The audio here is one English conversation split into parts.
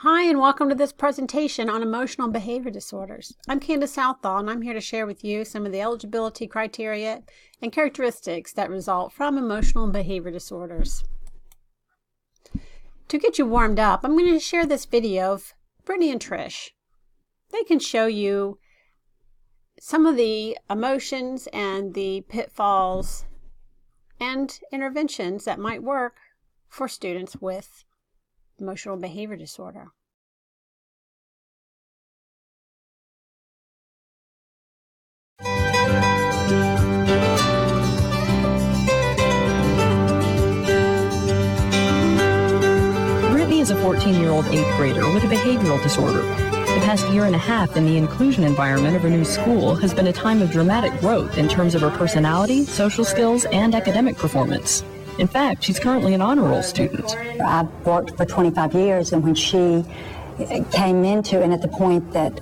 Hi, and welcome to this presentation on emotional behavior disorders. I'm Candace Southall, and I'm here to share with you some of the eligibility criteria and characteristics that result from emotional behavior disorders. To get you warmed up, I'm going to share this video of Brittany and Trish. They can show you some of the emotions and the pitfalls and interventions that might work for students with emotional behavior disorder. Brittany is a 14-year-old 8th grader with a behavioral disorder. The past year and a half in the inclusion environment of her new school has been a time of dramatic growth in terms of her personality, social skills, and academic performance. In fact, she's currently an honor roll student. I've worked for 25 years, and when she came into, and at the point that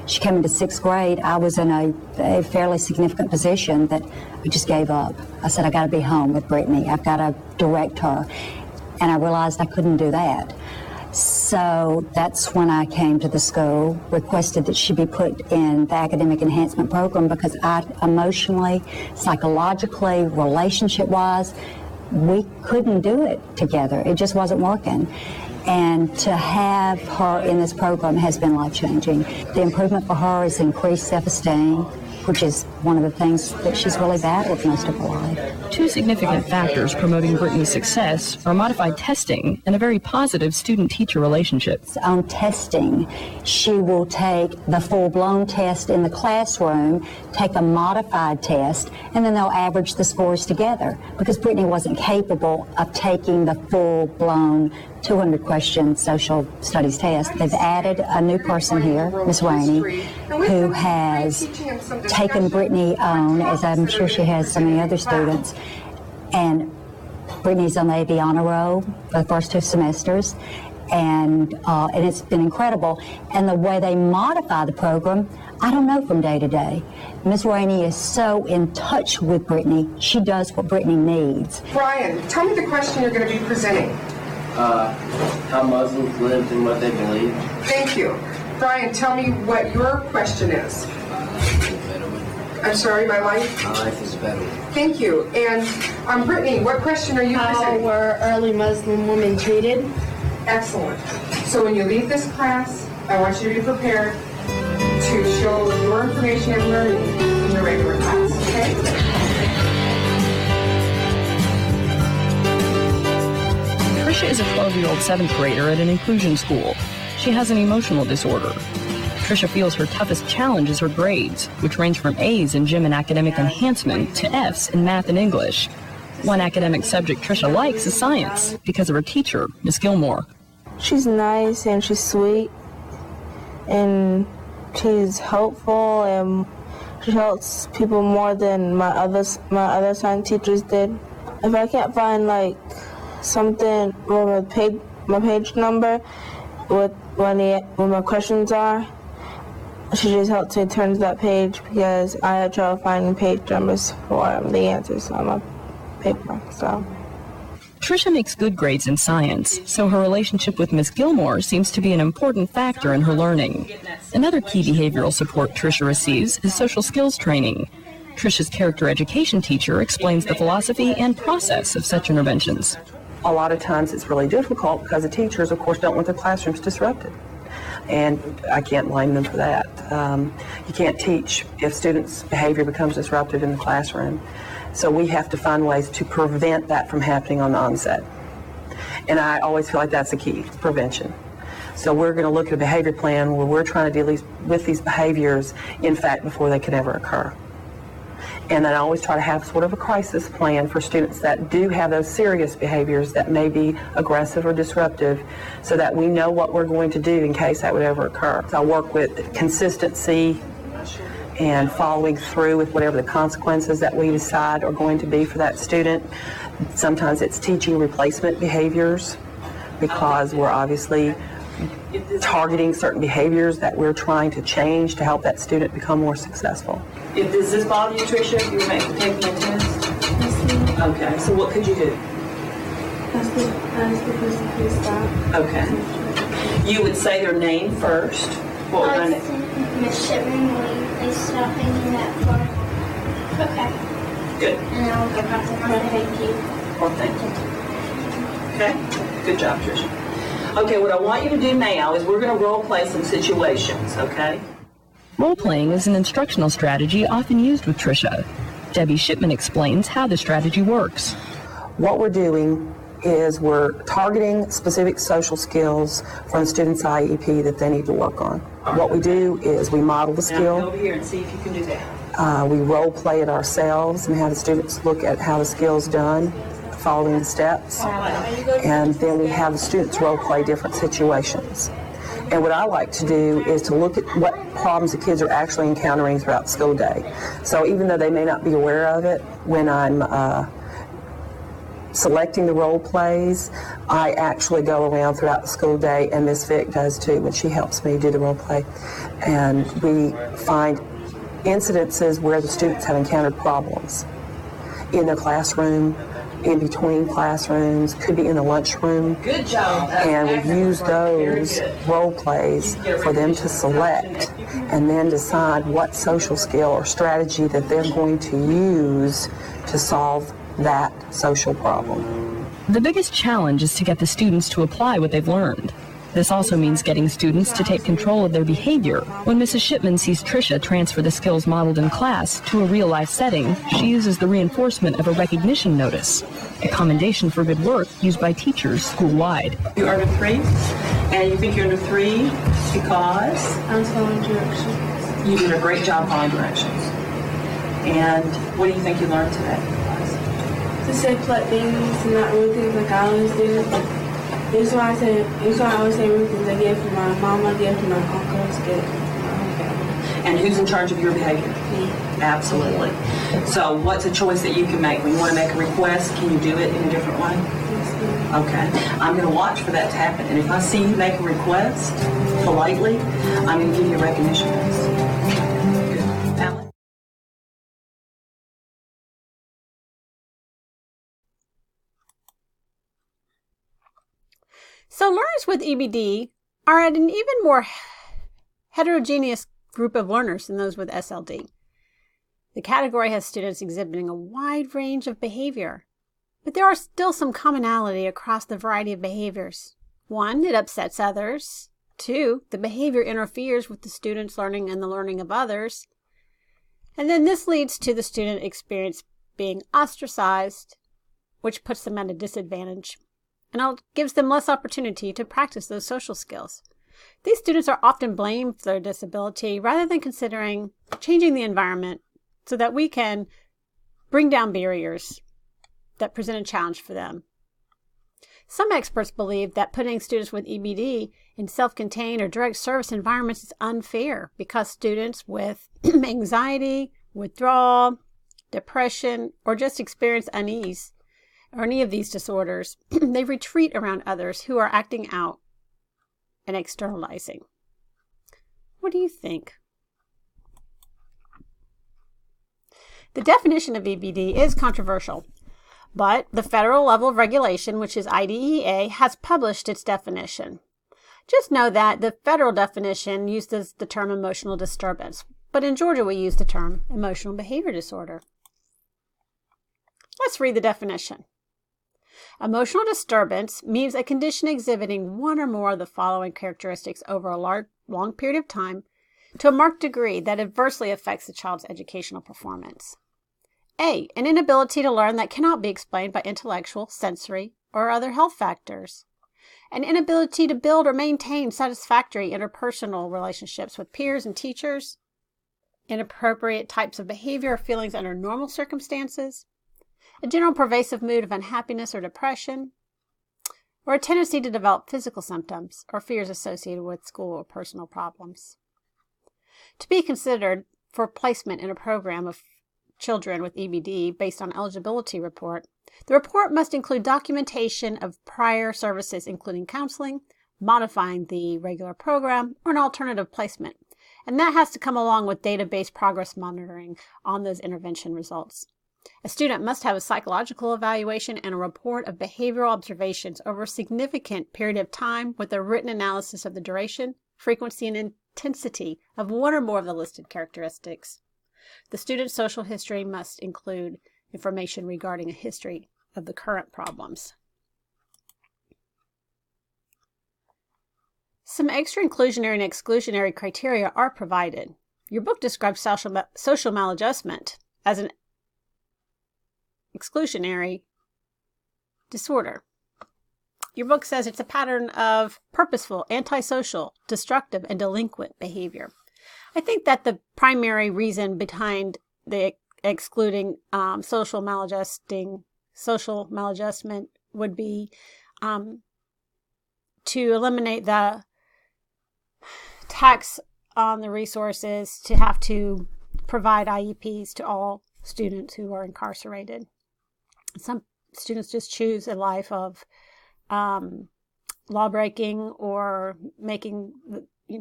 she came into 6th grade, I was in a fairly significant position that I just gave up. I said, I got to be home with Brittany. I've got to direct her. And I realized I couldn't do that. So that's when I came to the school, requested that she be put in the academic enhancement program because I emotionally, psychologically, relationship-wise, we couldn't do it together. It just wasn't working. And to have her in this program has been life-changing. The improvement for her is increased self-esteem, which is one of the things that she's really battled most of her life. Two significant factors promoting Brittany's success are modified testing and a very positive student-teacher relationship. On testing, she will take the full-blown test in the classroom, take a modified test, and then they'll average the scores together because Brittany wasn't capable of taking the full-blown 200-question social studies test. They've added a new person here, Miss Rainey, who has taken Brittany on, as I'm sure she has so many other students, and Brittany's on the AB Honor Roll for the first 2 semesters, and it's been incredible. And the way they modify the program, I don't know from day to day. Miss Rainey is so in touch with Brittany, she does what Brittany needs. Brian, tell me the question you're going to be presenting. How Muslims lived and what they believe. Thank you. Brian, tell me what your question is. I'm sorry, my life? My life is better. Thank you. And Brittany, what question are you How presenting? were early Muslim women treated? Excellent. So when you leave this class, I want you to be prepared to show your information and learning in your regular class, okay? Tricia is a 12-year-old 7th grader at an inclusion school. She has an emotional disorder. Tricia feels her toughest challenge is her grades, which range from A's in gym and academic enhancement to F's in math and English. One academic subject Tricia likes is science because of her teacher, Miss Gilmore. She's nice and she's sweet and she's helpful and she helps people more than my other science teachers did. If I can't find something with my page number with where my questions are, she just helps me turn to that page because I have trouble finding page numbers for the answers on my paper. So Tricia makes good grades in science, so her relationship with Miss Gilmore seems to be an important factor in her learning. Another key behavioral support Tricia receives is social skills training. Tricia's character education teacher explains the philosophy and process of such interventions. A lot of times it's really difficult because the teachers, of course, don't want their classrooms disrupted. And I can't blame them for that. You can't teach if students' behavior becomes disruptive in the classroom. So we have to find ways to prevent that from happening on the onset. And I always feel like that's the key, prevention. So we're going to look at a behavior plan where we're trying to deal with these behaviors, in fact, before they could ever occur. And then I always try to have sort of a crisis plan for students that do have those serious behaviors that may be aggressive or disruptive so that we know what we're going to do in case that would ever occur. So I work with consistency and following through with whatever the consequences that we decide are going to be for that student. Sometimes it's teaching replacement behaviors because we're obviously targeting certain behaviors that we're trying to change to help that student become more successful. Does this bother you, Tricia, if you were taking a test? Yes, Okay, so what could you do? ask the person to stop. Okay. You would say their name first. What would I name? Miss Shipman, will you please stop thinking that for? Okay. Good. And I'll go back to her. Thank you. Well, thank you. Okay. Good job, Tricia. Okay, what I want you to do now is we're going to role play some situations, okay? Role-playing is an instructional strategy often used with Tricia. Debbie Shipman explains how the strategy works. What we're doing is we're targeting specific social skills from the student's IEP that they need to work on. What we do is we model the Now, go skill. over here and see if you can do that. We role play it ourselves and have the students look at how the skill's done, following the steps. And then we have the students role play different situations. And what I like to do is to look at what problems the kids are actually encountering throughout the school day. So even though they may not be aware of it, when I'm selecting the role plays, I actually go around throughout the school day, and Miss Vick does too when she helps me do the role play. And we find incidences where the students have encountered problems in their classroom, in between classrooms, could be in the lunchroom. Good job. And we use those role plays for them to select and then decide what social skill or strategy that they're going to use to solve that social problem. The biggest challenge is to get the students to apply what they've learned. This also means getting students to take control of their behavior. When Mrs. Shipman sees Tricia transfer the skills modeled in class to a real-life setting, she uses the reinforcement of a recognition notice, a commendation for good work used by teachers school-wide. You're under 3, and you think you're under 3 because? I'm following directions. You did a great job following directions. And what do you think you learned today? To say flat things and not rude things like I always do. It's why I always say rude things. I get it from my mom, I get it from my uncles, get it from my own family. And who's in charge of your behavior? Me. Absolutely. So what's a choice that you can make? When you want to make a request, can you do it in a different way? Okay. I'm going to watch for that to happen. And if I see you make a request politely, I'm going to give you a recognition. Good. Alan? So learners with EBD are at an even more heterogeneous group of learners than those with SLD. The category has students exhibiting a wide range of behavior, but there are still some commonality across the variety of behaviors. 1, it upsets others. 2, the behavior interferes with the student's learning and the learning of others. And then this leads to the student experience being ostracized, which puts them at a disadvantage, and gives them less opportunity to practice those social skills. These students are often blamed for their disability rather than considering changing the environment so that we can bring down barriers that present a challenge for them. Some experts believe that putting students with EBD in self-contained or direct service environments is unfair because students with anxiety, withdrawal, depression, or just experience unease or any of these disorders, they retreat around others who are acting out and externalizing. What do you think? The definition of EBD is controversial, but the federal level of regulation, which is IDEA, has published its definition. Just know that the federal definition uses the term emotional disturbance, but in Georgia we use the term emotional behavior disorder. Let's read the definition. Emotional disturbance means a condition exhibiting one or more of the following characteristics over a long period of time to a marked degree that adversely affects the child's educational performance. A, an inability to learn that cannot be explained by intellectual, sensory, or other health factors. An inability to build or maintain satisfactory interpersonal relationships with peers and teachers. Inappropriate types of behavior or feelings under normal circumstances. A general pervasive mood of unhappiness or depression, or a tendency to develop physical symptoms or fears associated with school or personal problems. To be considered for placement in a program of children with EBD based on eligibility report, the report must include documentation of prior services including counseling, modifying the regular program, or an alternative placement. And that has to come along with database progress monitoring on those intervention results. A student must have a psychological evaluation and a report of behavioral observations over a significant period of time with a written analysis of the duration, frequency, and intensity of one or more of the listed characteristics. The student's social history must include information regarding a history of the current problems. Some extra inclusionary and exclusionary criteria are provided. Your book describes social maladjustment as an exclusionary disorder. Your book says it's a pattern of purposeful, antisocial, destructive, and delinquent behavior. I think that the primary reason behind the excluding social maladjustment would be to eliminate the tax on the resources to have to provide IEPs to all students who are incarcerated. Some students just choose a life of law-breaking or making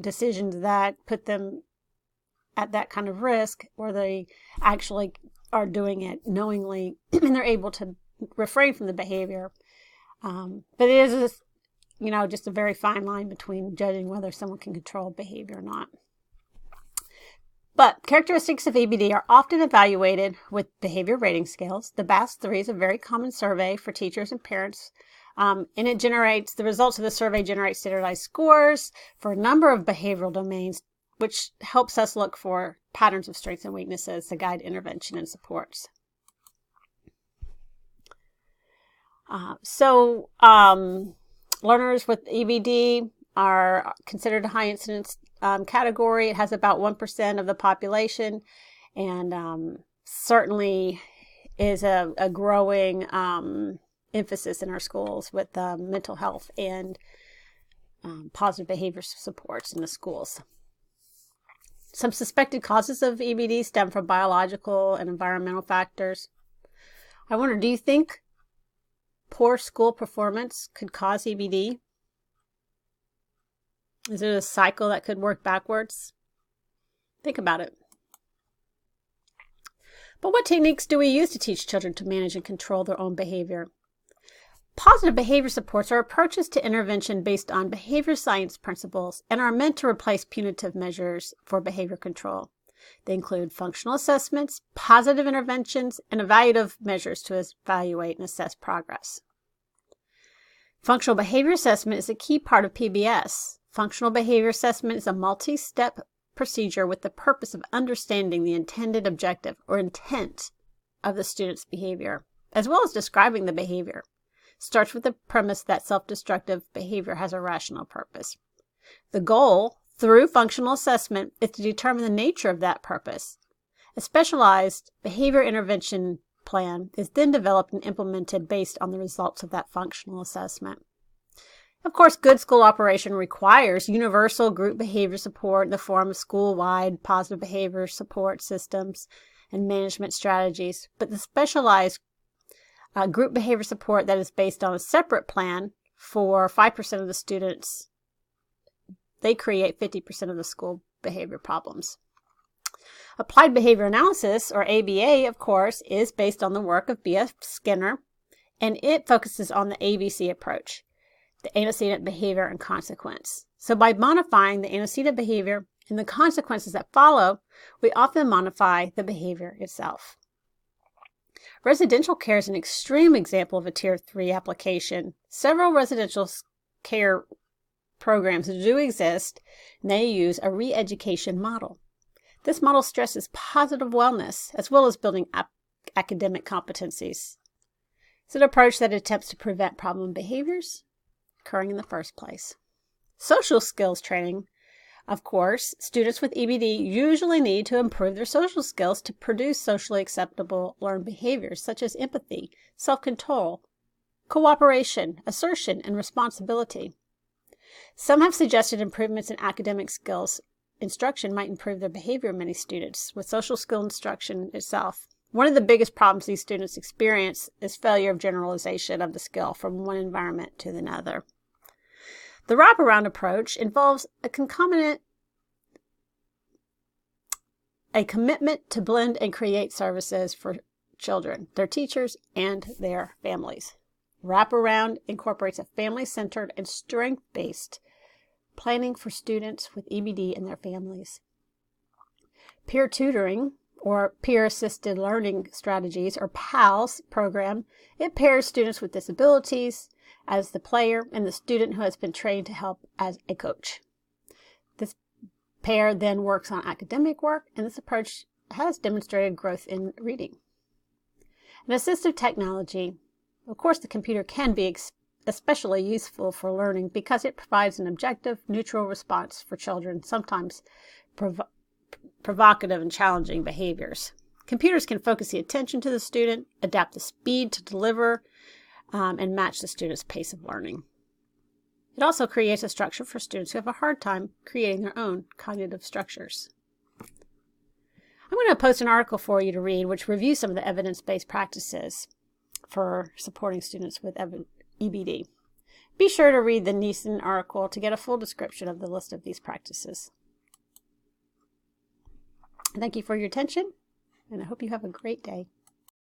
decisions that put them at that kind of risk, or they actually are doing it knowingly and they're able to refrain from the behavior. But it is, just a very fine line between judging whether someone can control behavior or not. But characteristics of EBD are often evaluated with behavior rating scales. The BAS-3 is a very common survey for teachers and parents, and the results of the survey generate standardized scores for a number of behavioral domains, which helps us look for patterns of strengths and weaknesses to guide intervention and supports. Learners with EBD are considered a high incidence category. It has about 1% of the population, and certainly is a growing emphasis in our schools with mental health and positive behavior supports in the schools. Some suspected causes of EBD stem from biological and environmental factors. I wonder, do you think poor school performance could cause EBD? Is it a cycle that could work backwards? Think about it. But what techniques do we use to teach children to manage and control their own behavior? Positive behavior supports are approaches to intervention based on behavior science principles and are meant to replace punitive measures for behavior control. They include functional assessments, positive interventions, and evaluative measures to evaluate and assess progress. Functional behavior assessment is a key part of PBS. Functional behavior assessment is a multi-step procedure with the purpose of understanding the intended objective or intent of the student's behavior, as well as describing the behavior. Starts with the premise that self-destructive behavior has a rational purpose. The goal, through functional assessment, is to determine the nature of that purpose. A specialized behavior intervention plan is then developed and implemented based on the results of that functional assessment. Of course, good school operation requires universal group behavior support in the form of school-wide positive behavior support systems and management strategies, but the specialized group behavior support that is based on a separate plan for 5% of the students, they create 50% of the school behavior problems. Applied behavior analysis, or ABA, of course, is based on the work of B.F. Skinner, and it focuses on the ABC approach, the antecedent, behavior, and consequence. So by modifying the antecedent behavior and the consequences that follow, we often modify the behavior itself. Residential care is an extreme example of a Tier 3 application. Several residential care programs do exist, and they use a re-education model. This model stresses positive wellness as well as building academic competencies. It's an approach that attempts to prevent problem behaviors occurring in the first place. Social skills training. Of course, students with EBD usually need to improve their social skills to produce socially acceptable learned behaviors such as empathy, self-control, cooperation, assertion, and responsibility. Some have suggested improvements in academic skills instruction might improve their behavior in many students with social skill instruction itself. One of the biggest problems these students experience is failure of generalization of the skill from one environment to another. The wraparound approach involves a commitment to blend and create services for children, their teachers, and their families. Wraparound incorporates a family-centered and strength-based planning for students with EBD and their families. Peer tutoring, or peer-assisted learning strategies, or PALS program, it pairs students with disabilities as the player and the student who has been trained to help as a coach. This pair then works on academic work, and this approach has demonstrated growth in reading. And assistive technology, of course, the computer can be especially useful for learning because it provides an objective, neutral response for children, sometimes provocative and challenging behaviors. Computers can focus the attention to the student, adapt the speed to deliver, and match the student's pace of learning. It also creates a structure for students who have a hard time creating their own cognitive structures. I'm going to post an article for you to read which reviews some of the evidence-based practices for supporting students with EBD. Be sure to read the Neeson article to get a full description of the list of these practices. Thank you for your attention, and I hope you have a great day.